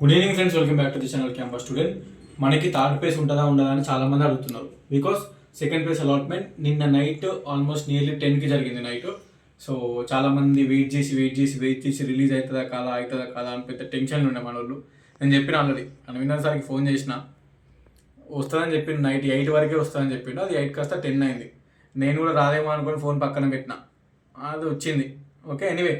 Good evening friends, welcome back to the channel campus student. మనకి third place ఉంటుందా ఉండదా అని చాలా మంది అడుగుతున్నారు. బికాస్ సెకండ్ ప్లేస్ అలాట్మెంట్ నిన్న నైట్ ఆల్మోస్ట్ నియర్లీ 10కి జరిగింది నైట్. సో చాలా మంది వెయిట్ చేసి రిలీజ్ అవుతుందా కాదా అని పెద్ద టెన్షన్లు ఉండే మన వాళ్ళు. నేను చెప్పిన ఆల్రెడీ విన్నర్ సార్కి ఫోన్ చేసిన, వస్తుందని చెప్పిండు, నైట్ 8 వరకే వస్తుందని చెప్పిండు. అది 8 కాస్త 10 అయింది. నేను కూడా రాదేమో అనుకుని ఫోన్ పక్కన పెట్టిన, అది వచ్చింది. ఓకే, ఎనీవే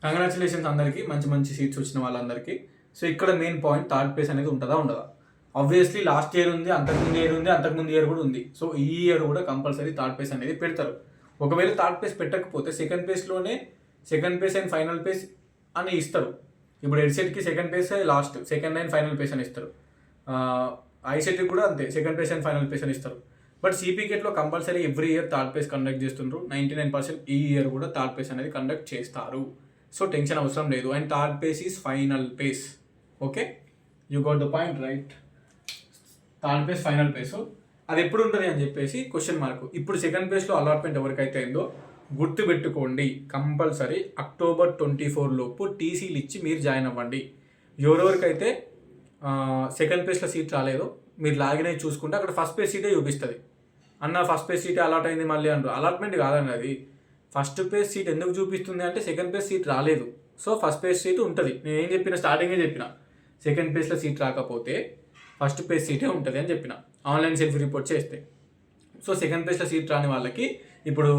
కంగ్రాచులేషన్స్ అందరికీ, మంచి మంచి సీట్స్ వచ్చిన వాళ్ళందరికీ. సో ఇక్కడ మెయిన్ పాయింట్, థర్డ్ ప్లేస్ అనేది ఉంటుందా ఉండదా. ఆబ్వియస్లీ లాస్ట్ ఇయర్ ఉంది, అంతకుముందు ఇయర్ కూడా ఉంది. సో ఈ ఇయర్ కూడా కంపల్సరీ థర్డ్ ప్లేస్ అనేది పెడతారు. ఒకవేళ థర్డ్ ప్లేస్ పెట్టకపోతే second place and final place అని ఇస్తారు. ఇప్పుడు ఎడ్సెట్కి second place last, second and final place అని ఇస్తారు. ఐసెట్కి కూడా అంతే, second place and final place అని ఇస్తారు. బట్ సిపికెట్లో compulsory every year third place conduct చేస్తుండ్రు. 99% ఈ ఇయర్ కూడా థర్డ్ ప్లేస్ అనేది కండక్ట్ చేస్తారు. సో టెన్షన్ అవసరం లేదు. And third place is final place. Okay, you got the point right. Third place final place అది ఎప్పుడు ఉంటుంది అని చెప్పేసి క్వశ్చన్ మార్క్. ఇప్పుడు సెకండ్ ప్లేస్లో అలాట్మెంట్ ఎవరికైతే అయిందో గుర్తుపెట్టుకోండి, కంపల్సరీ October 24 లోపు టీసీలు ఇచ్చి మీరు జాయిన్ అవ్వండి. ఎవరెవరికైతే సెకండ్ ప్లేస్లో సీట్ రాలేదో మీరు లాగిన్ అయ్యి చూసుకుంటే అక్కడ ఫస్ట్ ప్లేస్ సీటే చూపిస్తుంది. అన్న ఫస్ట్ ప్లేస్ సీటే అలాట్ అయింది మళ్ళీ అంటారు. అలాట్మెంట్ కాదండి అది. ఫస్ట్ ప్లేస్ సీట్ ఎందుకు చూపిస్తుంది అంటే సెకండ్ ప్లేస్ సీట్ రాలేదు. సో ఫస్ట్ ప్లేస్ సీట్ ఉంటుంది. నేను ఏం చెప్పిన, స్టార్టింగే చెప్పిన, సెకండ్ ప్లేస్లో సీట్ రాకపోతే ఫస్ట్ ప్లేస్ సీటే ఉంటుంది అని చెప్పిన, ఆన్లైన్ సెల్ఫ్ రిపోర్ట్ చేస్తే. సో సెకండ్ ప్లేస్లో సీట్ రాని వాళ్ళకి ఇప్పుడు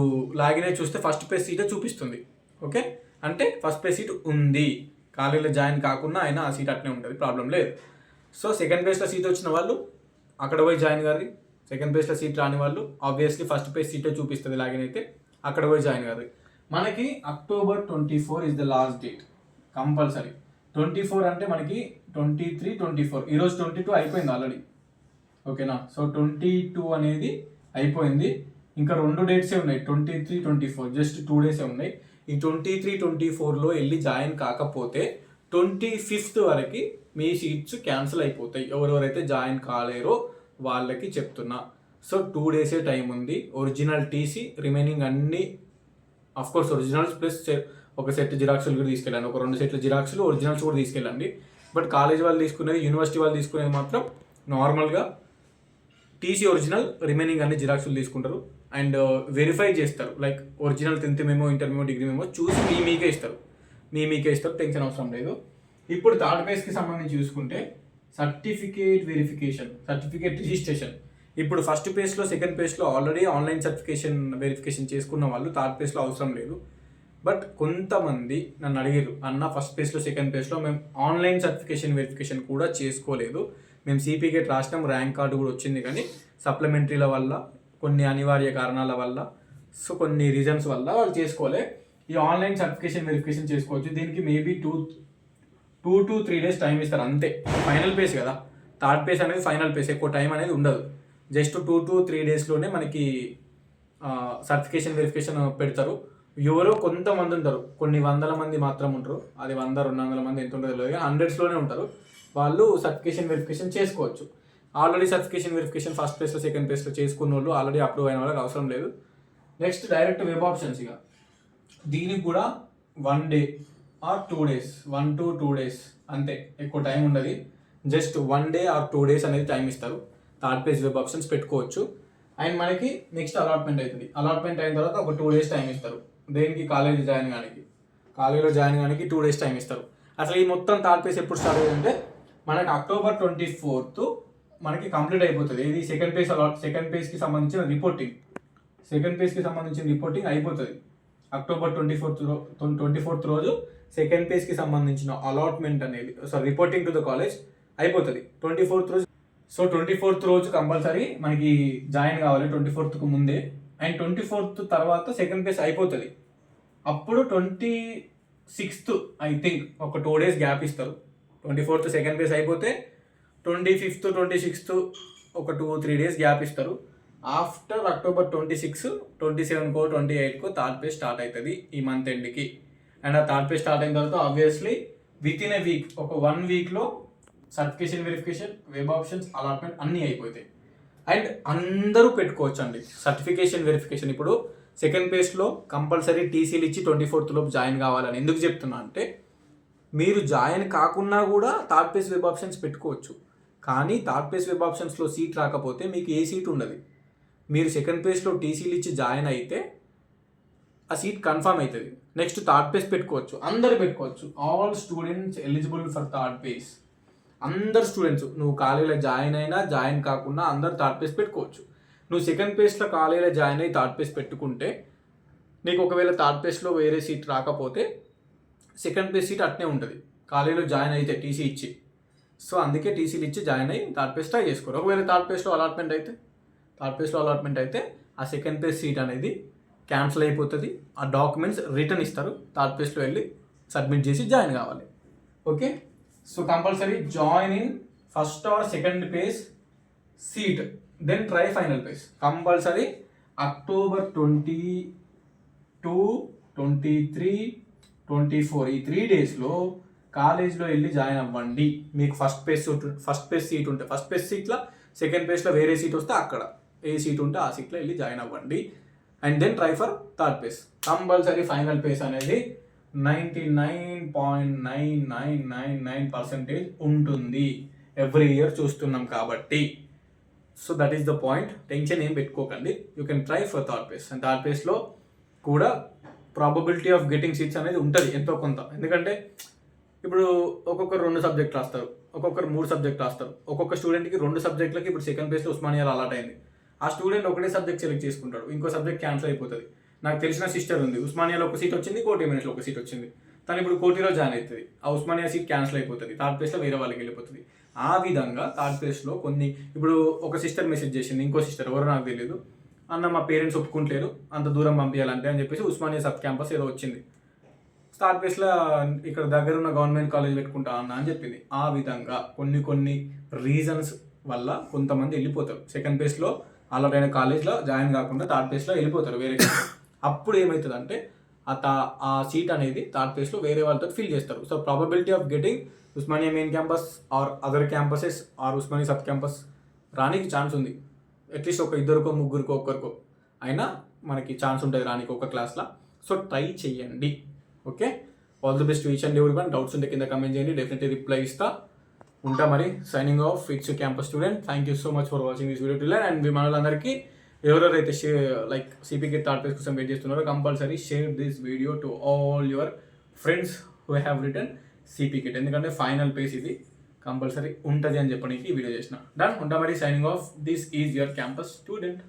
లాగిన్ అయ్యి చూస్తే ఫస్ట్ ప్లేస్ సీటే చూపిస్తుంది. ఓకే, అంటే ఫస్ట్ ప్లేస్ సీట్ ఉంది. కాలేజీలో జాయిన్ కాకుండా అయినా ఆ సీట్ అట్నే ఉంటుంది, ప్రాబ్లం లేదు. సో సెకండ్ ప్లేస్లో సీట్ వచ్చిన వాళ్ళు అక్కడ పోయి జాయిన్ కాదు. సెకండ్ ప్లేస్లో సీట్ రాని వాళ్ళు ఆబ్వియస్లీ ఫస్ట్ ప్లేస్ సీటే చూపిస్తుంది లాగిన్ అయితే, అక్కడ పోయి జాయిన్ కాదు. మనకి October 24 is the last date compulsory. 24 అంటే మనకి 23, 24, ఈరోజు 22 అయిపోయింది ఆల్రెడీ. ఓకేనా, సో 22 అనేది అయిపోయింది. ఇంకా 2 డేట్సే ఉన్నాయి, 23, 24, జస్ట్ 2 డేసే ఉన్నాయి. ఈ 23, 24లో వెళ్ళి జాయిన్ కాకపోతే 25th వరకు మీ సీట్స్ క్యాన్సిల్ అయిపోతాయి. ఎవరెవరైతే జాయిన్ కాలేరో వాళ్ళకి చెప్తున్నా. సో 2 డేసే టైం ఉంది. ఒరిజినల్ టీసీ, రిమైనింగ్ అన్ని కోర్స్ ఒరిజినల్స్ ప్లస్ ఒక సెట్ జిరాక్స్లు కూడా తీసుకెళ్ళండి. ఒక 2 సెట్ల జిరాక్స్లు, ఒరిజినల్స్ కూడా తీసుకెళ్ళండి. బట్ కాలేజ్ వాళ్ళు తీసుకునేది, యూనివర్సిటీ వాళ్ళు తీసుకునేది మాత్రం నార్మల్గా టీసీ ఒరిజినల్, రిమైనింగ్ అన్ని జిరాక్స్లు తీసుకుంటారు. అండ్ వెరిఫై చేస్తారు, like original 10th memo, inter memo, degree memo చూసి మీకే ఇస్తారు. టెన్షన్ అవసరం లేదు. ఇప్పుడు థర్డ్ ప్లేస్కి సంబంధించి చూసుకుంటే సర్టిఫికేట్ వెరిఫికేషన్, సర్టిఫికేట్ రిజిస్ట్రేషన్. ఇప్పుడు ఫస్ట్ ప్లేస్లో, సెకండ్ ప్లేస్లో ఆల్రెడీ ఆన్లైన్ వెరిఫికేషన్ చేసుకున్న వాళ్ళు థర్డ్ ప్లేస్లో అవసరం లేదు. బట్ కొంతమంది నన్ను అడిగారు, అన్న ఫస్ట్ ప్లేస్లో, సెకండ్ ప్లేస్లో మేము ఆన్లైన్ వెరిఫికేషన్ కూడా చేసుకోలేదు, మేము సిపికేట్ రాసినాం, ర్యాంక్ కార్డు కూడా వచ్చింది, కానీ సప్లిమెంటరీల వల్ల, కొన్ని అనివార్య కారణాల వల్ల, సో కొన్ని రీజన్స్ వల్ల వాళ్ళు చేసుకోలే. ఈ ఆన్లైన్ వెరిఫికేషన్ చేసుకోవచ్చు. దీనికి మేబీ 2 to 3 days టైం ఇస్తారు అంతే. ఫైనల్ పేస్ కదా, థర్డ్ పేస్ అనేది ఫైనల్ పేస్, ఎక్కువ టైం అనేది ఉండదు. జస్ట్ 2 to 3 daysలోనే మనకి వెరిఫికేషన్ పెడతారు. ఎవరో కొంతమంది ఉంటారు, కొన్ని వందల మంది మాత్రం ఉంటారు. అది 100, 200 మంది ఎంత ఉంటుందో తెలియదు, 100sలోనే ఉంటారు. వాళ్ళు వెరిఫికేషన్ చేసుకోవచ్చు. ఆల్రెడీ వెరిఫికేషన్ ఫస్ట్ ప్లేస్లో, సెకండ్ ప్లేస్లో చేసుకున్న వాళ్ళు, ఆల్రెడీ అప్రూవ్ అయిన వాళ్ళకి అవసరం లేదు. Next direct web options. ఇక దీనికి కూడా 1 day or 2 days, 1 to 2 days అంతే, ఎక్కువ టైం ఉండదు. జస్ట్ 1 day or 2 days అనేది టైం ఇస్తారు. థర్డ్ పేజ్ వెబ్ ఆప్షన్స్ పెట్టుకోవచ్చు. అండ్ మనకి నెక్స్ట్ అలాట్మెంట్ అవుతుంది. అలాట్మెంట్ అయిన తర్వాత ఒక 2 days టైం ఇస్తారు. దేనికి, కాలేజీలో జాయిన్ కానీ 2 days టైం ఇస్తారు. అసలు ఈ మొత్తం థర్డ్ పేజ్ ఎప్పుడు స్టార్ట్ అయ్యిందంటే మనకి October 24th మనకి కంప్లీట్ అయిపోతుంది. ఇది సెకండ్ పేజ్కి సంబంధించిన రిపోర్టింగ్ అయిపోతుంది. October 24th రోజు సెకండ్ పేజ్కి సంబంధించిన అలాట్మెంట్ అనేది, రిపోర్టింగ్ టు ద కాలేజ్ అయిపోతుంది 24th రోజు. సో 24th రోజు కంపల్సరీ మనకి జాయిన్ కావాలి, 24th ముందే. అండ్ 24th తర్వాత సెకండ్ పేజ్ అయిపోతుంది. అప్పుడు 26th ఐ థింక్ ఒక 2 days గ్యాప్ ఇస్తారు. 24th సెకండ్ పేజ్ అయిపోతే 25th, 26th ఒక 2-3 days గ్యాప్ ఇస్తారు. ఆఫ్టర్ October 26, 27కో 28కో థర్డ్ పేజ్ స్టార్ట్ అవుతుంది ఈ మంత్ ఎండ్కి. అండ్ ఆ థర్డ్ పేజ్ స్టార్ట్ అయిన తర్వాత obviously within a week, ఒక 1 weekలో వెరిఫికేషన్, వెబ్ ఆప్షన్స్, అలాట్మెంట్ అన్నీ అయిపోతాయి. అండ్ అందరూ పెట్టుకోవచ్చు అండి వెరిఫికేషన్. ఇప్పుడు సెకండ్ పేజ్లో కంపల్సరీ టీసీలు ఇచ్చి 24th లోపు జాయిన్ కావాలని ఎందుకు చెప్తున్నా అంటే మీరు జాయిన్ కాకున్నా కూడా థర్డ్ పేజ్ వెబ్ ఆప్షన్స్ పెట్టుకోవచ్చు. కానీ థర్డ్ పేజ్ వెబ్ ఆప్షన్స్లో సీట్ రాకపోతే మీకు ఏ సీట్ ఉండదు. మీరు సెకండ్ పేజ్లో టీసీలు ఇచ్చి జాయిన్ అయితే ఆ సీట్ కన్ఫర్మ్ అవుతుంది. నెక్స్ట్ థర్డ్ పేజ్ పెట్టుకోవచ్చు, అందరు పెట్టుకోవచ్చు. All students eligible for third page. అందరు స్టూడెంట్స్, నువ్వు కాలేజీలో జాయిన్ అయినా జాయిన్ కాకుండా అందరు థర్డ్ పేజ్ పెట్టుకోవచ్చు. నువ్వు సెకండ్ పేజ్లో కాలేజీలో జాయిన్ అయ్యి థర్డ్ పేజ్ పెట్టుకుంటే నీకు ఒకవేళ థర్డ్ పేజ్లో వేరే సీట్ రాకపోతే సెకండ్ పేజ్ సీట్ అట్నే ఉంటుంది కాలేజీలో జాయిన్ అయితే టీసీ ఇచ్చి. సో అందుకే టీసీలు ఇచ్చి జాయిన్ అయ్యి థర్డ్ పేజ్ ట్రై చేసుకోరు. ఒకవేళ థర్డ్ పేజ్లో అలాట్మెంట్ అయితే ఆ సెకండ్ పేజ్ సీట్ అనేది క్యాన్సిల్ అయిపోతుంది. ఆ డాక్యుమెంట్స్ రిటర్న్ ఇస్తారు, థర్డ్ పేజ్లో వెళ్ళి సబ్మిట్ చేసి జాయిన్ కావాలి. Okay, so compulsory join in first or second phase seat, then try final phase. Compulsory October 22, 23, 24 ఈ 3 డేస్లో కాలేజ్లో వెళ్ళి జాయిన్ అవ్వండి. మీకు ఫస్ట్ పేజ్ సీట్ ఉంటే ఫస్ట్ పేజ్ సీట్లో, సెకండ్ పేజ్లో వేరే సీట్ వస్తే అక్కడ ఏ సీట్ ఉంటే ఆ సీట్లో వెళ్ళి జాయిన్ అవ్వండి. And then try for third phase. Compulsory final phase అనేది 99.9999% ఉంటుంది. ఎవ్రీ ఇయర్ చూస్తున్నాం కాబట్టి. So that is the point. Tension ఏం పెట్టుకోకండి. You can try for third phase. And third పేజ్లో కూడా ప్రాబబిలిటీ ఆఫ్ గెటింగ్ సీట్స్ అనేది ఉంటుంది ఎంతో కొంత. ఎందుకంటే ఇప్పుడు ఒక్కొక్కరు 2 సబ్జెక్టులు రాస్తారు, ఒక్కొక్కరు 3 సబ్జెక్టులు రాస్తారు. ఒక్కొక్క స్టూడెంట్కి 2 సబ్జెక్టులకి ఇప్పుడు సెకండ్ పేజ్లో ఉస్మానియాలో అలాట్ అయింది. ఆ స్టూడెంట్ ఒకటే సబ్జెక్ట్ సెలెక్ట్ చేసుకుంటాడు, ఇంకో సబ్జెక్ట్ క్యాన్సిల్ అయిపోతుంది. నాకు తెలిసిన సిస్టర్ ఉంది, ఉస్మానియాలో ఒక సీట్ వచ్చింది, కోటి యూనివర్సిటీలో ఒక సీట్ వచ్చింది. తను ఇప్పుడు కోటిలో జాయిన్ అవుతుంది, ఆ ఉస్మానియా సీట్ క్యాన్సిల్ అయిపోతుంది, థర్డ్ ప్లేస్లో వేరే వాళ్ళకి వెళ్ళిపోతుంది. ఆ విధంగా థర్డ్ ప్లేస్లో కొన్ని, ఇప్పుడు ఒక సిస్టర్ మెసేజ్ చేసింది, ఇంకో సిస్టర్ ఎవరో నాకు తెలియదు, అన్న మా పేరెంట్స్ ఒప్పుకుంటలేరు అంత దూరం పంపించాలంటే అని చెప్పేసి ఉస్మానియా సబ్ క్యాంపస్ ఏదో వచ్చింది. థర్డ్ ప్లేస్లో ఇక్కడ దగ్గర ఉన్న గవర్నమెంట్ కాలేజ్ పెట్టుకుంటా అన్న అని చెప్పింది. ఆ విధంగా కొన్ని రీజన్స్ వల్ల కొంతమంది వెళ్ళిపోతారు. సెకండ్ ప్లేస్లో అలాట్ అయిన కాలేజ్లో జాయిన్ కాకుండా థర్డ్ ప్లేస్లో వెళ్ళిపోతారు వేరే. అప్పుడు ఏమవుతుందంటే ఆ సీట్ అనేది థర్డ్ ప్లేస్లో వేరే వాళ్ళతో ఫిల్ చేస్తారు. So probability of getting Osmania main campus or other campuses or Osmania sub campus రానికి ఛాన్స్ ఉంది. అట్లీస్ట్ ఒక 2కో 3కో ఒక్కరికో అయినా మనకి ఛాన్స్ ఉంటుంది రానికి ఒక క్లాస్లో. సో ట్రై చేయండి. Okay, all the best to each and everyone. Doubts ఉంటే కింద కమెంట్ చేయండి, డెఫినెట్లీ రిప్లై ఇస్తా. ఉంటా మరి. Signing off, it's campus student. Thank you so much for watching this video till. And మీ మనలందరికీ ఎవరెవరైతే లైక్ సిపికి థర్డ్ పేజ్ కోసం వెయిట్ చేస్తున్నారో compulsory share this video to all your friends who have written సిపికిట్. ఎందుకంటే ఫైనల్ పేజ్ ఇది compulsory ఉంటుంది అని చెప్పడానికి ఈ వీడియో చేసిన. డన్. ఉంటా మరి. Signing of. This is your campus student.